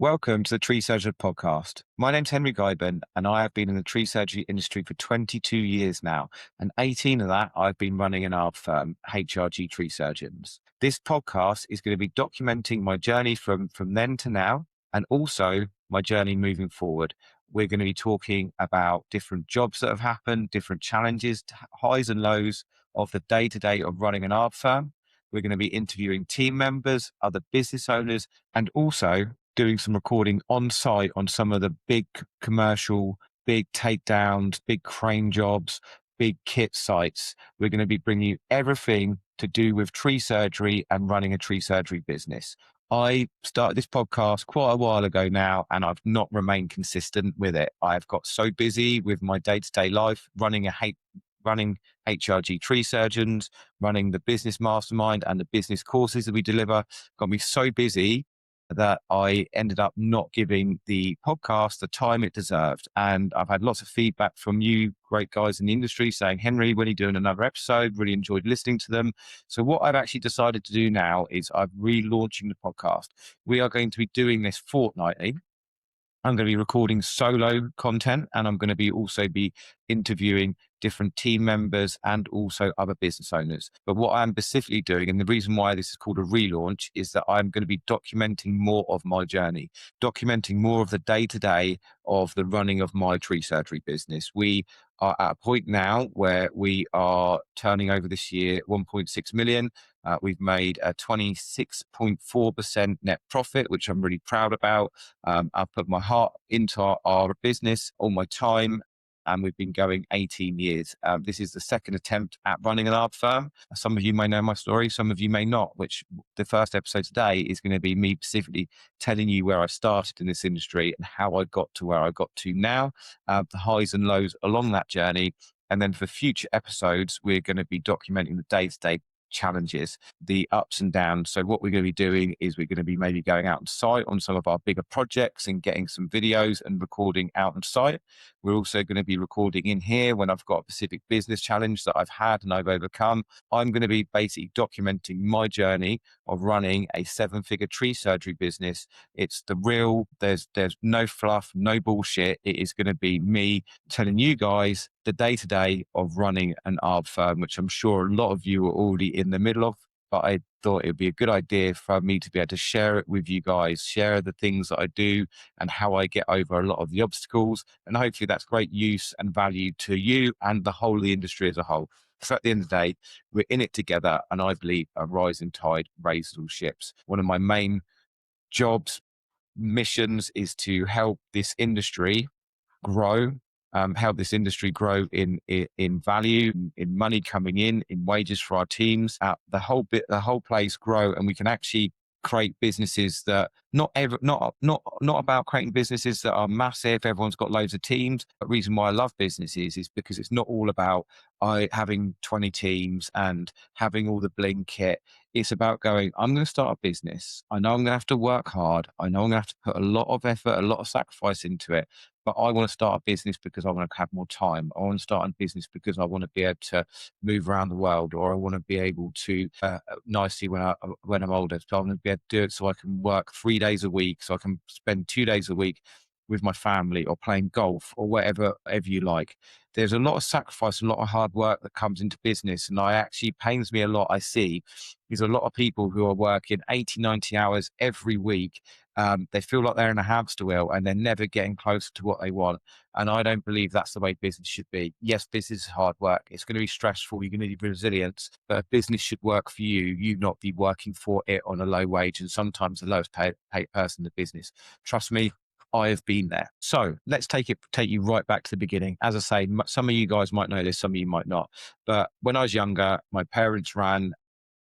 Welcome to the Tree Surgery Podcast. My name's Henri Ghijben, and I have been in the tree surgery industry for 22 years now, and 18 of that I've been running an art firm, HRG Tree Surgeons. This podcast is going to be documenting my journey from then to now, and also my journey moving forward. We're going to be talking about different jobs that have happened, different challenges, highs and lows of the day-to-day of running an art firm. We're going to be interviewing team members, other business owners, and also doing some recording on site on some of the big commercial, big takedowns, big crane jobs, big kit sites. We're going to be bringing you everything to do with tree surgery and running a tree surgery business. I started this podcast quite a while ago now, and I've not remained consistent with it. I've got so busy with my day-to-day life, running HRG Tree Surgeons, running the business mastermind and the business courses that we deliver, got me so busy that I ended up not giving the podcast the time it deserved. And I've had lots of feedback from you great guys in the industry saying, Henry, when are you doing another episode? Really enjoyed listening to them. So what I've actually decided to do now is I'm relaunching the podcast. We are going to be doing this fortnightly. I'm going to be recording solo content, and I'm going to be also be interviewing different team members and also other business owners. But what I'm specifically doing, and the reason why this is called a relaunch, is that I'm going to be documenting more of my journey, documenting more of the day-to-day of the running of my tree surgery business. We are at a point now where we are turning over this year 1.6 million. We've made a 26.4% net profit, which I'm really proud about. I've put my heart into our business, all my time, and we've been going 18 years. This is the second attempt at running an art firm. Some of you may know my story, some of you may not, which the first episode today is going to be me specifically telling you where I started in this industry and how I got to where I got to now, the highs and lows along that journey. And then for future episodes, we're going to be documenting the day-to-day challenges, the ups and downs. So what we're going to be doing is we're going to be maybe going out on site on some of our bigger projects and getting some videos and recording out on site. We're also going to be recording in here when I've got a specific business challenge that I've had and I've overcome. I'm going to be basically documenting my journey of running a 7-figure tree surgery business. It's the real, there's no fluff, no bullshit. It is going to be me telling you guys the day-to-day of running an art firm, which I'm sure a lot of you are already in the middle of, but I thought it would be a good idea for me to be able to share it with you guys, share the things that I do and how I get over a lot of the obstacles. And hopefully that's great use and value to you and the whole of the industry as a whole. So at the end of the day, we're in it together, and I believe a rising tide raises all ships. One of my main jobs, missions is to help this industry grow, help this industry grow in value, in money coming in wages for our teams, the whole place grow, and we can actually create businesses that not about creating businesses that are massive. Everyone's got loads of teams. But the reason why I love businesses is because it's not all about having 20 teams and having all the bling kit. It's about going, I'm going to start a business. I know I'm going to have to work hard. I know I'm going to have to put a lot of effort, a lot of sacrifice into it. But I want to start a business because I want to have more time. I want to start a business because I want to be able to move around the world, or I want to be able to nicely when I'm older. So I want to be able to do it so I can work 3 days a week, so I can spend 2 days a week with my family or playing golf or whatever you like. There's a lot of sacrifice, a lot of hard work that comes into business. And I actually pains me a lot. I see is a lot of people who are working 80, 90 hours every week. They feel like they're in a hamster wheel and they're never getting closer to what they want. And I don't believe that's the way business should be. Yes, business is hard work. It's going to be stressful. You're going to need resilience, but a business should work for you. You not be working for it on a low wage and sometimes the lowest paid person in the business. Trust me, I have been there. So let's take you right back to the beginning. As I say, some of you guys might know this, some of you might not. But when I was younger, my parents ran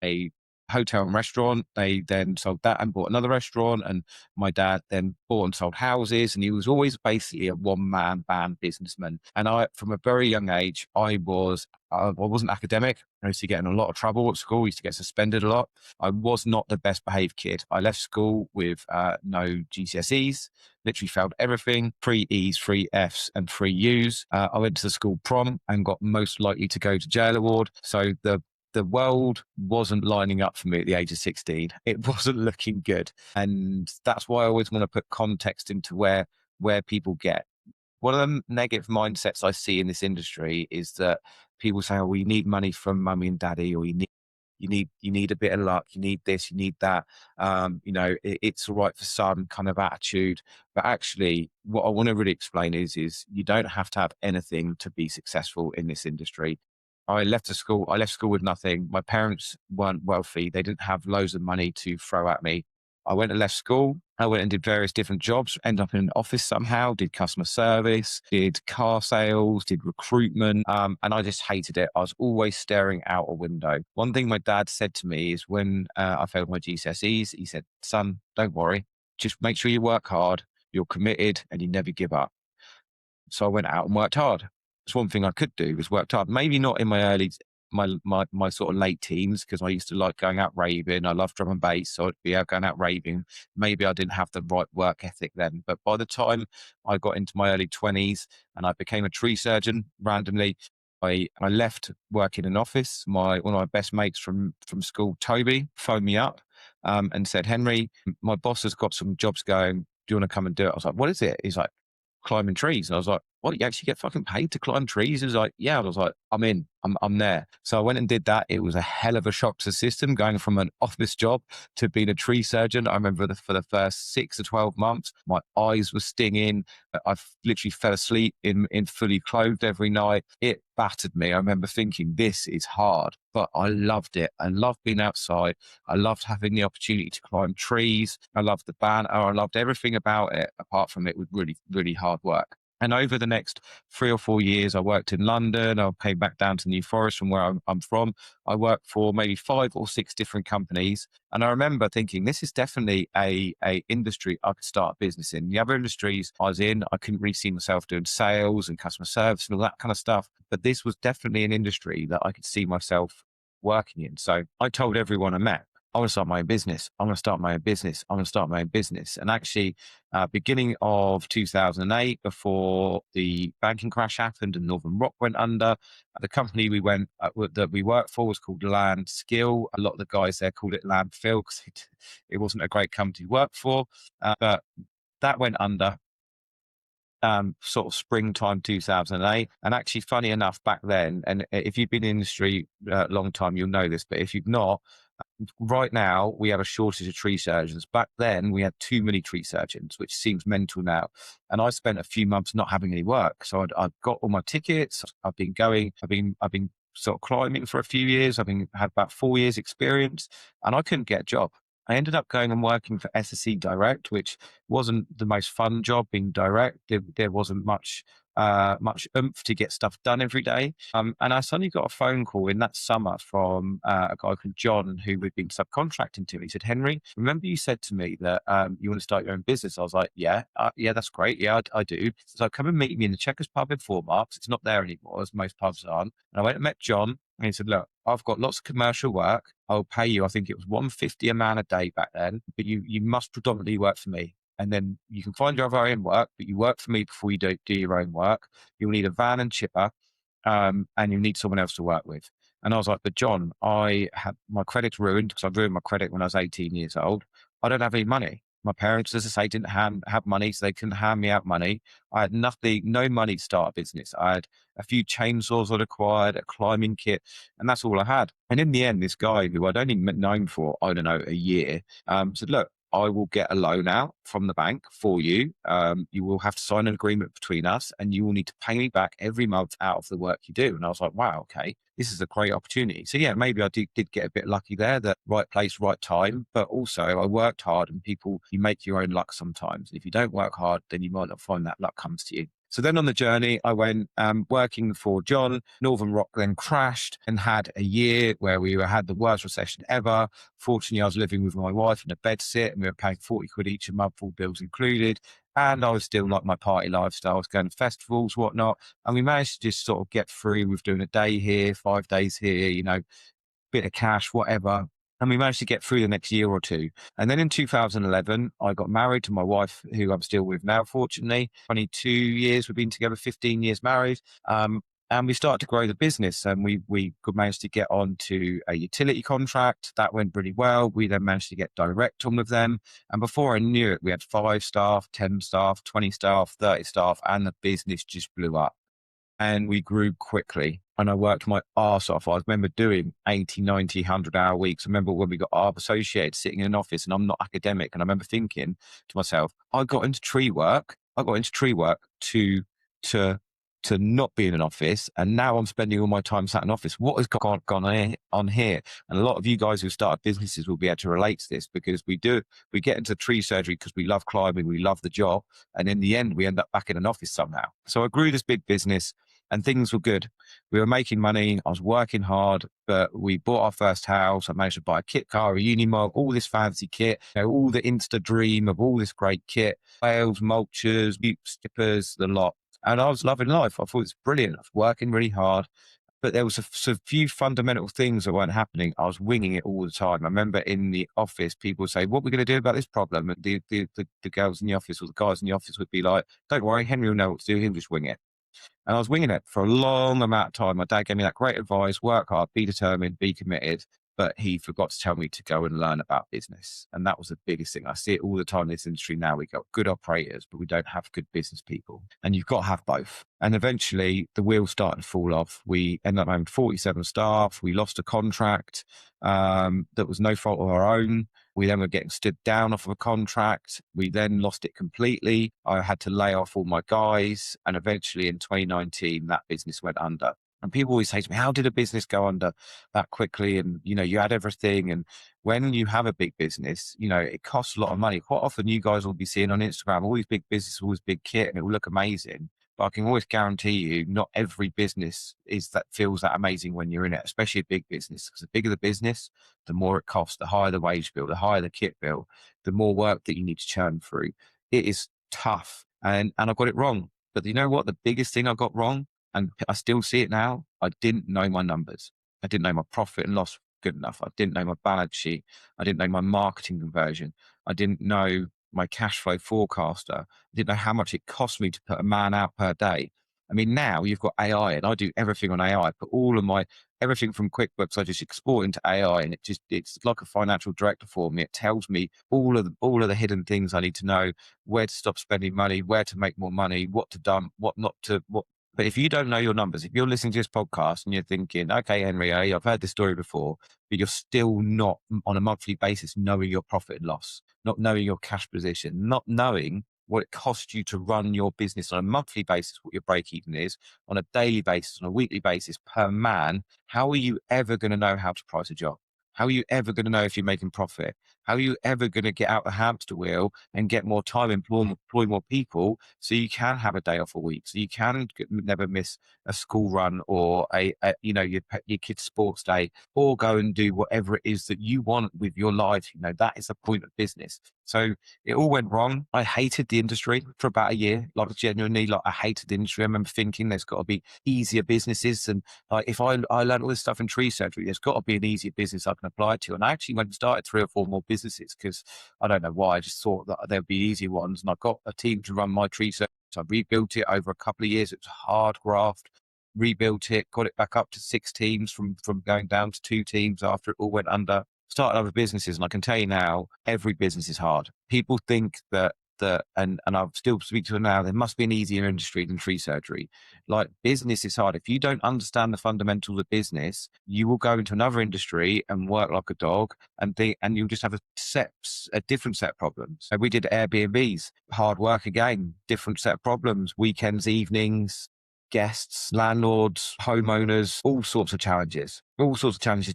a hotel and restaurant. They then sold that and bought another restaurant. And my dad then bought and sold houses. And he was always basically a one-man band businessman. And from a very young age, I wasn't academic. I used to get in a lot of trouble at school. I used to get suspended a lot. I was not the best behaved kid. I left school with no GCSEs, literally failed everything, 3 E's, 3 F's and 3 U's. I went to the school prom and got most likely to go to jail award. So the the world wasn't lining up for me at the age of 16. It wasn't looking good. And that's why I always want to put context into where people get. One of the negative mindsets I see in this industry is that people say, oh, well, you need money from mummy and daddy, or you need a bit of luck, you need this, you need that. It's all right for some kind of attitude. But actually, what I want to really explain is you don't have to have anything to be successful in this industry. I left school with nothing. My parents weren't wealthy. They didn't have loads of money to throw at me. I went and left school. I went and did various different jobs, ended up in an office somehow, did customer service, did car sales, did recruitment, and I just hated it. I was always staring out a window. One thing my dad said to me is when I failed my GCSEs, he said, son, don't worry. Just make sure you work hard, you're committed, and you never give up. So I went out and worked hard. It's one thing I could do was worked hard. Maybe not in my sort of late teens, because I used to like going out raving. I love drum and bass, so I'd be out going out raving. Maybe I didn't have the right work ethic then, but by the time I got into my early 20s and I became a tree surgeon randomly, I left work in an office. One of my best mates from school, Toby, phoned me up and said, Henry, my boss has got some jobs going. Do you want to come and do it? I was like, what is it? He's like, climbing trees. And I was like, what, you actually get fucking paid to climb trees? He was like, yeah. And I was like, I'm in, I'm there. So I went and did that. It was a hell of a shock to the system, going from an office job to being a tree surgeon. I remember for the first 6 to 12 months, my eyes were stinging. I literally fell asleep in fully clothed every night. It battered me. I remember thinking, this is hard, but I loved it. I loved being outside. I loved having the opportunity to climb trees. I loved the banter. I loved everything about it. Apart from it was really, really hard work. And over the next 3 or 4 years, I worked in London. I came back down to New Forest from where I'm from. I worked for maybe 5 or 6 different companies. And I remember thinking, this is definitely a industry I could start a business in. The other industries I was in, I couldn't really see myself doing sales and customer service and all that kind of stuff. But this was definitely an industry that I could see myself working in. So I told everyone I met, I want to start my own business. I'm going to start my own business. I'm going to start my own business. And actually, beginning of 2008, before the banking crash happened and Northern Rock went under, the company that we worked for was called Land Skill. A lot of the guys there called it Landfill because it wasn't a great company to work for. But that went under. Sort of springtime 2008. And actually, funny enough, back then, and if you've been in the industry a long time, you'll know this, but if you've not, right now we have a shortage of tree surgeons. Back then we had too many tree surgeons, which seems mental now. And I spent a few months not having any work. So I've got all my tickets. I've been sort of climbing for a few years. Had about 4 years experience, and I couldn't get a job. I ended up going and working for SSE Direct, which wasn't the most fun job being direct. There wasn't much oomph to get stuff done every day. And I suddenly got a phone call in that summer from a guy called John, who we'd been subcontracting to. He said, Henry, remember you said to me that you want to start your own business? I was like, yeah, that's great. Yeah, I do. So come and meet me in the Checkers pub in Four Marks. It's not there anymore, as most pubs aren't. And I went and met John. And he said, look, I've got lots of commercial work. I'll pay you. I think it was $150 a man a day back then, but you must predominantly work for me. And then you can find your own work, but you work for me before you do your own work. You'll need a van and chipper, and you need someone else to work with. And I was like, but John, I had my credit's ruined because I ruined my credit when I was 18 years old. I don't have any money. My parents, as I say, didn't have money, so they couldn't hand me out money. I had nothing, no money to start a business. I had a few chainsaws I'd acquired, a climbing kit, and that's all I had. And in the end, this guy who I'd only known for, I don't know, a year, said, look, I will get a loan out from the bank for you. You will have to sign an agreement between us and you will need to pay me back every month out of the work you do. And I was like, wow, okay, this is a great opportunity. So yeah, maybe I did get a bit lucky there, that right place, right time. But also I worked hard, and you make your own luck sometimes. If you don't work hard, then you might not find that luck comes to you. So then on the journey, I went working for John. Northern Rock then crashed and had a year where we had the worst recession ever. Fortunately, I was living with my wife in a bed sit, and we were paying 40 quid each a month, all bills included. And I was still like my party lifestyle. I was going to festivals, whatnot. And we managed to just sort of get through with doing a day here, 5 days here, bit of cash, whatever. And we managed to get through the next year or two. And then in 2011, I got married to my wife, who I'm still with now, fortunately. 22 years, we've been together, 15 years married. And we started to grow the business, and we could manage to get on to a utility contract. That went really well. We then managed to get direct on with them. And before I knew it, we had 5 staff, 10 staff, 20 staff, 30 staff, and the business just blew up. And we grew quickly. And I worked my arse off. I remember doing 80, 90, 100-hour weeks. I remember when we got ARB associated sitting in an office, and I'm not academic. And I remember thinking to myself, I got into tree work to not be in an office, and now I'm spending all my time sat in an office. What has gone on here? And a lot of you guys who started businesses will be able to relate to this, because we get into tree surgery because we love climbing, we love the job, and in the end we end up back in an office somehow. So I grew this big business and things were good. We were making money. I was working hard, but we bought our first house. I managed to buy a kit car, a Unimog, all this fancy kit, all the Insta dream of all this great kit, bales, mulchers, mute skippers, the lot. And I was loving life. I thought it was brilliant. I was working really hard, but there was a few fundamental things that weren't happening. I was winging it all the time. I remember in the office, people would say, what are we going to do about this problem? And the girls in the office or the guys in the office would be like, don't worry, Henry will know what to do. He'll just wing it. And I was winging it for a long amount of time. My dad gave me that great advice: work hard, be determined, be committed. But he forgot to tell me to go and learn about business. And that was the biggest thing. I see it all the time in this industry now. We got good operators, but we don't have good business people. And you've got to have both. And eventually the wheels started to fall off. We ended up having 47 staff. We lost a contract that was no fault of our own. We then were getting stood down off of a contract. We then lost it completely. I had to lay off all my guys. And eventually in 2019, that business went under. And people always say to me, how did a business go under that quickly? And, you had everything. And when you have a big business, it costs a lot of money. Quite often you guys will be seeing on Instagram, all these big businesses, all this big kit, and it will look amazing. But I can always guarantee you, not every business feels that amazing when you're in it, especially a big business. Because the bigger the business, the more it costs, the higher the wage bill, the higher the kit bill, the more work that you need to churn through. It is tough. And I got it wrong. But you know what? The biggest thing I got wrong, and I still see it now, I didn't know my numbers. I didn't know my profit and loss good enough. I didn't know my balance sheet. I didn't know my marketing conversion. I didn't know my cash flow forecaster. I didn't know how much it cost me to put a man out per day. I mean, now you've got AI, and I do everything on AI. I put all of everything from QuickBooks, I just export into AI, and it's like a financial director for me. It tells me all of the hidden things I need to know: where to stop spending money, where to make more money, what to dump, what not to, what. But if you don't know your numbers, if you're listening to this podcast and you're thinking, okay, Henry, I've heard this story before, but you're still not on a monthly basis knowing your profit and loss, not knowing your cash position, not knowing what it costs you to run your business on a monthly basis, what your break even is, on a daily basis, on a weekly basis per man, how are you ever going to know how to price a job? How are you ever going to know if you're making profit? How are you ever going to get out the hamster wheel and get more time, employ more people, so you can have a day off a week, so you can never miss a school run or your kid's sports day, or go and do whatever it is that you want with your life? That is the point of business. So it all went wrong. I hated the industry for about a year. Genuinely, I hated the industry. I remember thinking there's got to be easier businesses. And if I learned all this stuff in tree surgery, there's got to be an easier business I can apply to. And I actually went and started 3 or 4 more businesses, because I don't know why. I just thought that there'd be easy ones. And I got a team to run my tree surgery. So I rebuilt it over a couple of years. It was hard graft. Rebuilt it, got it back up to 6 teams from going down to 2 teams after it all went under. Started other businesses, and I can tell you now, every business is hard. People think that and I still speak to them now, there must be an easier industry than tree surgery. Business is hard. If you don't understand the fundamentals of business, you will go into another industry and work like a dog, and you'll just have a different set of problems. So we did Airbnbs, hard work again, different set of problems, weekends, evenings, guests, landlords, homeowners, all sorts of challenges,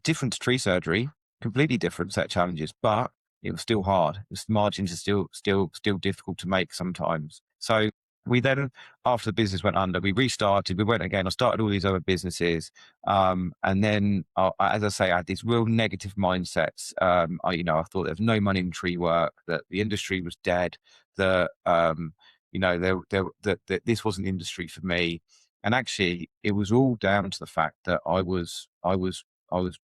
different to tree surgery, completely different set of challenges, but it was still hard. The margins are still difficult to make sometimes. So we then, after the business went under, we restarted. We went again. I started all these other businesses, and then, as I say, I had these real negative mindsets. I thought there was no money in tree work, that the industry was dead, that that this wasn't industry for me. And actually, it was all down to the fact that I was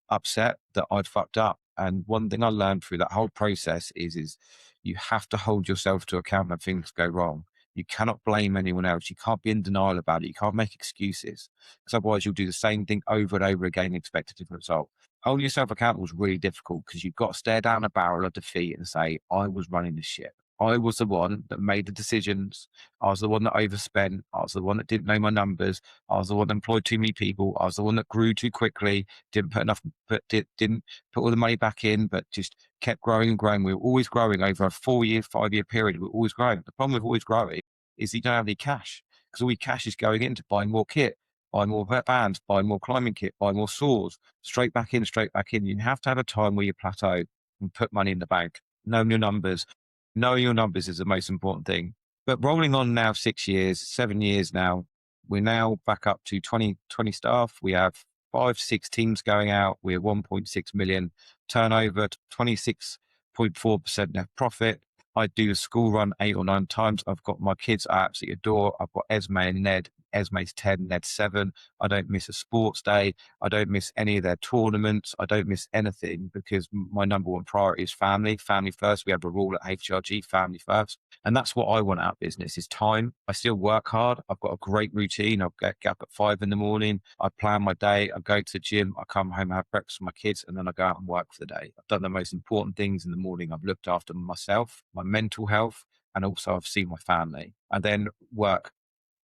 upset that I'd fucked up. And one thing I learned through that whole process is you have to hold yourself to account when things go wrong. You cannot blame anyone else. You can't be in denial about it. You can't make excuses, because otherwise you'll do the same thing over and over again and expect a different result. Holding yourself accountable is really difficult, because you've got to stare down a barrel of defeat and say, I was running the ship. I was the one that made the decisions. I was the one that overspent. I was the one that didn't know my numbers. I was the one that employed too many people. I was the one that grew too quickly, didn't put enough, didn't put all the money back in, but just kept growing and growing. We were always growing over a 4-year, 5-year period. We were always growing. The problem with always growing is you don't have any cash, because all your cash is going into buying more kit, buying more bands, buying more climbing kit, buying more saws, straight back in, straight back in. You have to have a time where you plateau and put money in the bank. Knowing your numbers. Knowing your numbers is the most important thing. But rolling on now 6 years, 7 years now, we're now back up to 20 staff. We have 5-6 teams going out. We're 1.6 million turnover, 26.4% net profit. I do the school run 8 or 9 times. I've got my kids I absolutely adore. I've got Esme and Ned. Esme's 10, Ned's 7. I don't miss a sports day. I don't miss any of their tournaments. I don't miss anything, because my number one priority is family. Family first. We have a rule at HRG, family first. And that's what I want out of business, is time. I still work hard. I've got a great routine. I'll get up at 5 in the morning. I plan my day. I go to the gym. I come home, I have breakfast with my kids, and then I go out and work for the day. I've done the most important things in the morning. I've looked after myself, my mental health, and also I've seen my family. I then work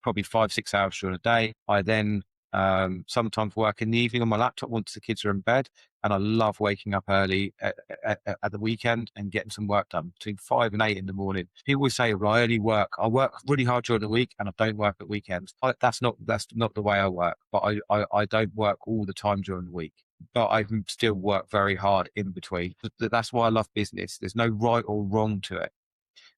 probably 5-6 hours during the day. I then sometimes work in the evening on my laptop once the kids are in bed. And I love waking up early at the weekend and getting some work done between 5 and 8 in the morning. People always say, well, I work really hard during the week and I don't work at weekends. That's not the way I work, but I don't work all the time during the week. But I still work very hard in between. That's why I love business. There's no right or wrong to it.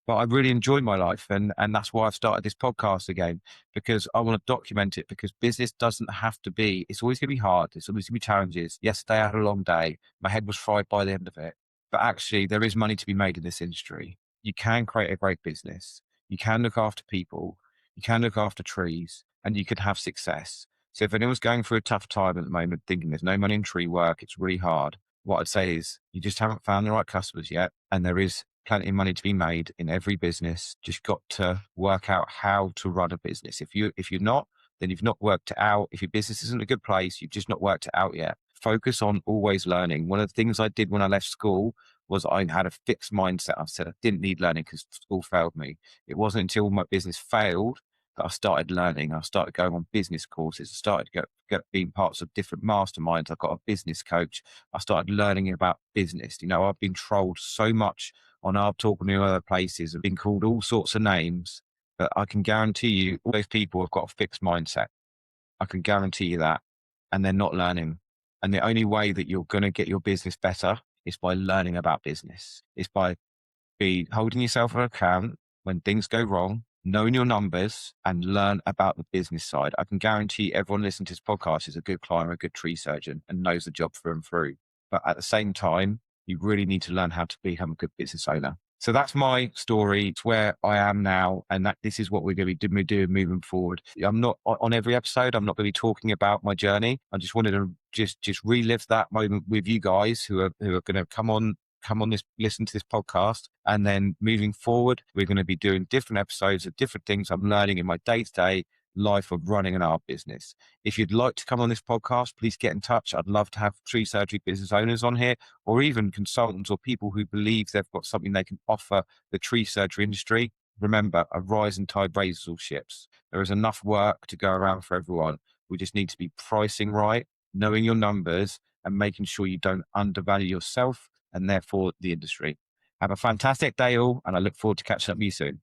But I really enjoy my life, and that's why I've started this podcast again, because I want to document it, because business doesn't have to be, it's always going to be hard. It's always going to be challenges. Yesterday I had a long day. My head was fried by the end of it, but actually there is money to be made in this industry. You can create a great business. You can look after people. You can look after trees, and you can have success. So if anyone's going through a tough time at the moment, thinking there's no money in tree work, it's really hard, what I'd say is you just haven't found the right customers yet. And there is plenty of money to be made in every business. Just got to work out how to run a business. If you're not, then you've not worked it out. If your business isn't a good place, you've just not worked it out yet. Focus on always learning. One of the things I did when I left school was I had a fixed mindset. I said I didn't need learning because school failed me. It wasn't until my business failed that I started learning. I started going on business courses. I started being parts of different masterminds. I got a business coach. I started learning about business. I've been trolled so much on our talk and other places. I've been called all sorts of names, but I can guarantee you all those people have got a fixed mindset. I can guarantee you that. And they're not learning. And the only way that you're going to get your business better is by learning about business. It's by holding yourself to account when things go wrong, knowing your numbers, and learn about the business side. I can guarantee everyone listening to this podcast is a good climber, a good tree surgeon, and knows the job through and through. But at the same time, you really need to learn how to become a good business owner. So that's my story. It's where I am now. And this is what we're going to be doing moving forward. I'm not on every episode. I'm not going to be talking about my journey. I just wanted to just relive that moment with you guys who are going to come on listen to this podcast. And then moving forward, we're going to be doing different episodes of different things I'm learning in my day-to-day life of running an art business. If you'd like to come on this podcast, please get in touch. I'd love to have tree surgery business owners on here, or even consultants or people who believe they've got something they can offer the tree surgery industry. Remember, a rising tide raises all ships. There is enough work to go around for everyone. We just need to be pricing right, knowing your numbers, and making sure you don't undervalue yourself and therefore the industry. Have a fantastic day all, and I look forward to catching up with you soon.